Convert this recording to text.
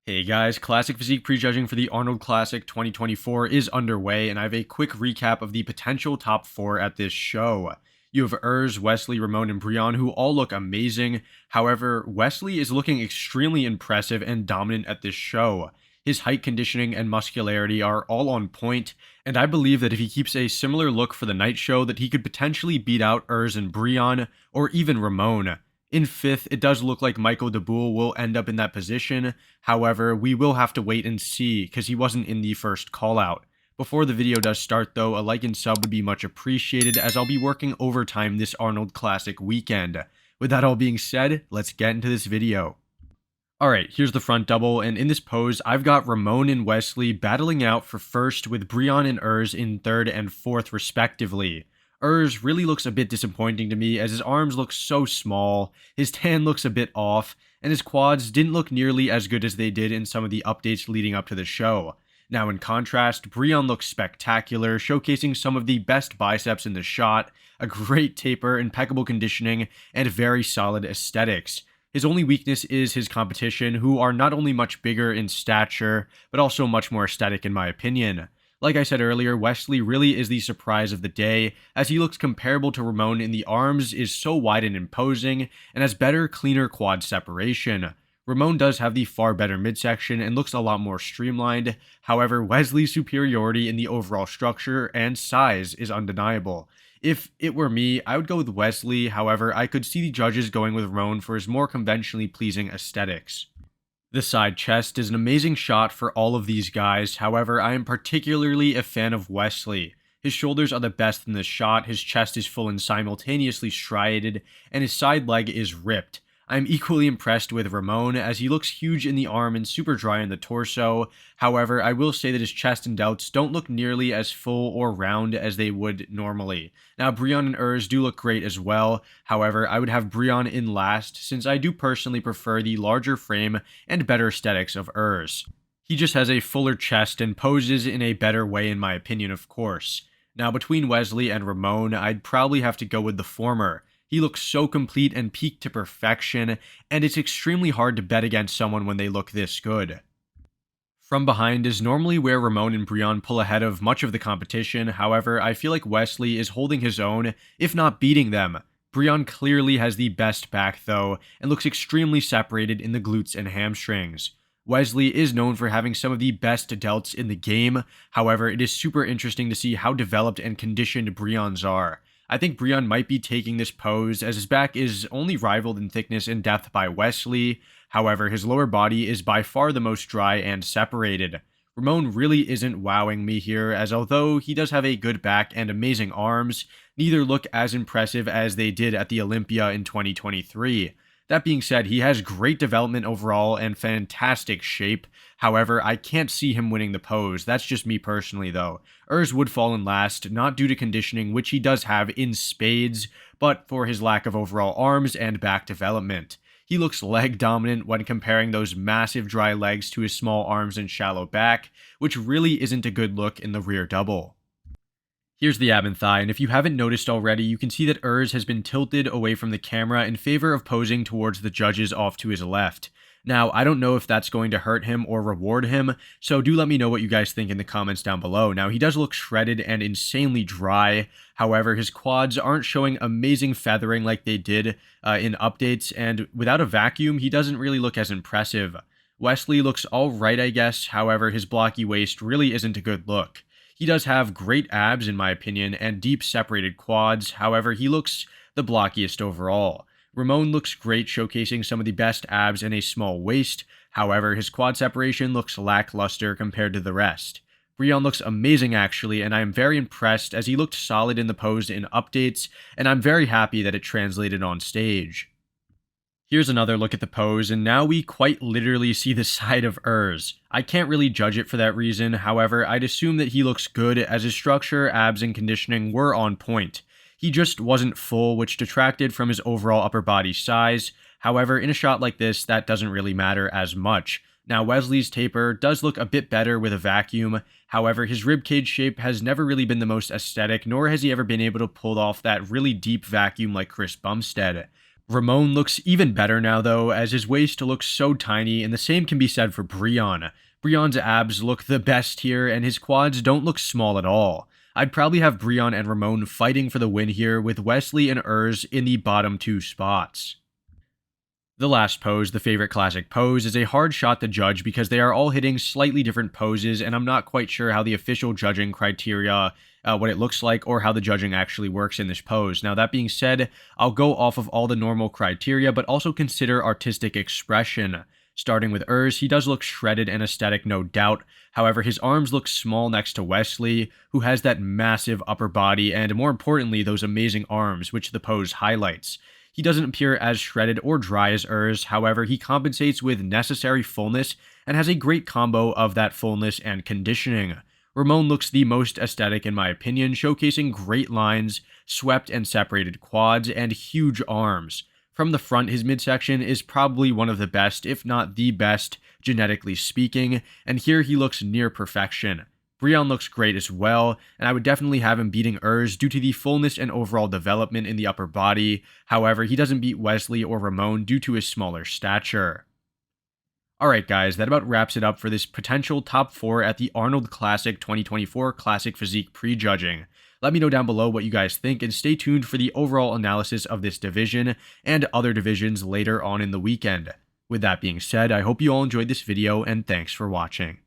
Hey guys, Classic Physique prejudging for the Arnold Classic 2024 is underway, and I have a quick recap of the potential top 4 at this show. You have Wesley, Ramon, and Brian, who all look amazing. However, Wesley is looking extremely impressive and dominant at this show. His height conditioning and muscularity are all on point, and I believe that if he keeps a similar look for the night show, that he could potentially beat out and Brian, or even Ramon. In 5th, it does look like Michael DeBoule will end up in that position. However, we will have to wait and see because he wasn't in the first call-out. Before the video does start though, a like and sub would be much appreciated as I'll be working overtime this Arnold Classic weekend. With that all being said, let's get into this video. Alright, here's the front double, and in this pose, I've got Ramon and Wesley battling out for first with Brian and in 3rd and 4th respectively. Really looks a bit disappointing to me as his arms look so small, his tan looks a bit off, and his quads didn't look nearly as good as they did in some of the updates leading up to the show. Now in contrast, Brian looks spectacular, showcasing some of the best biceps in the shot, a great taper, impeccable conditioning, and very solid aesthetics. His only weakness is his competition, who are not only much bigger in stature, but also much more aesthetic in my opinion. Like I said earlier, Wesley really is the surprise of the day, as he looks comparable to Ramon in the arms, is so wide and imposing, and has better, cleaner quad separation. Ramon does have the far better midsection and looks a lot more streamlined. However, Wesley's superiority in the overall structure and size is undeniable. If it were me, I would go with Wesley. However, I could see the judges going with Ramon for his more conventionally pleasing aesthetics. The side chest is an amazing shot for all of these guys. However, I am particularly a fan of Wesley. His shoulders are the best in this shot, his chest is full and simultaneously striated, and his side leg is ripped. I am equally impressed with Ramon, as he looks huge in the arm and super dry in the torso. However, I will say that his chest and delts don't look nearly as full or round as they would normally. Now, Brian and do look great as well. However, I would have Brian in last, since I do personally prefer the larger frame and better aesthetics of He just has a fuller chest and poses in a better way in my opinion, of course. Now, between Wesley and Ramon, I'd probably have to go with the former. He looks so complete and peaked to perfection, and it's extremely hard to bet against someone when they look this good. From behind is normally where Ramon and Brian pull ahead of much of the competition. However, I feel like Wesley is holding his own, if not beating them. Brian clearly has the best back though, and looks extremely separated in the glutes and hamstrings. Wesley is known for having some of the best delts in the game. However, it is super interesting to see how developed and conditioned Brian's are. I think Brian might be taking this pose as his back is only rivaled in thickness and depth by Wesley. However, his lower body is by far the most dry and separated. Ramon really isn't wowing me here, as although he does have a good back and amazing arms, neither look as impressive as they did at the Olympia in 2023. That being said, he has great development overall and fantastic shape. However, I can't see him winning the pose. That's just me personally though. Would fall in last, not due to conditioning, which he does have in spades, but for his lack of overall arms and back development. He looks leg dominant when comparing those massive dry legs to his small arms and shallow back, which really isn't a good look in the rear double. Here's the ab and thigh, and if you haven't noticed already, you can see that has been tilted away from the camera in favor of posing towards the judges off to his left. Now, I don't know if that's going to hurt him or reward him, so do let me know what you guys think in the comments down below. Now, he does look shredded and insanely dry. However, his quads aren't showing amazing feathering like they did in updates, and without a vacuum, he doesn't really look as impressive. Wesley looks alright, I guess. However, his blocky waist really isn't a good look. He does have great abs in my opinion and deep separated quads. However, he looks the blockiest overall. Ramon looks great, showcasing some of the best abs and a small waist. However, his quad separation looks lackluster compared to the rest. Brian looks amazing actually, and I am very impressed as he looked solid in the pose in updates, and I'm very happy that it translated on stage. Here's another look at the pose, and now we quite literally see the side of I can't really judge it for that reason. However, I'd assume that he looks good as his structure, abs, and conditioning were on point. He just wasn't full, which detracted from his overall upper body size. However, in a shot like this, that doesn't really matter as much. Now, Wesley's taper does look a bit better with a vacuum. However, his ribcage shape has never really been the most aesthetic, nor has he ever been able to pull off that really deep vacuum like Chris Bumstead. Ramon looks even better now though, as his waist looks so tiny, and the same can be said for Brion. Brion's abs look the best here, and his quads don't look small at all. I'd probably have Brion and Ramon fighting for the win here, with Wesley and Urs in the bottom two spots. The last pose, the favorite classic pose, is a hard shot to judge because they are all hitting slightly different poses, and I'm not quite sure how the official judging criteria, what it looks like, or how the judging actually works in this pose. Now, that being said, I'll go off of all the normal criteria, but also consider artistic expression. Starting with Urs, he does look shredded and aesthetic, no doubt. However, his arms look small next to Wesley, who has that massive upper body, and more importantly, those amazing arms, which the pose highlights. He doesn't appear as shredded or dry as Urs, however, he compensates with necessary fullness and has a great combo of that fullness and conditioning. Ramon looks the most aesthetic in my opinion, showcasing great lines, swept and separated quads, and huge arms. From the front, his midsection is probably one of the best, if not the best, genetically speaking, and here he looks near perfection. Brion looks great as well, and I would definitely have him beating Urs due to the fullness and overall development in the upper body. However, he doesn't beat Wesley or Ramon due to his smaller stature. Alright guys, that about wraps it up for this potential top 4 at the Arnold Classic 2024 Classic Physique prejudging. Let me know down below what you guys think, and stay tuned for the overall analysis of this division and other divisions later on in the weekend. With that being said, I hope you all enjoyed this video, and thanks for watching.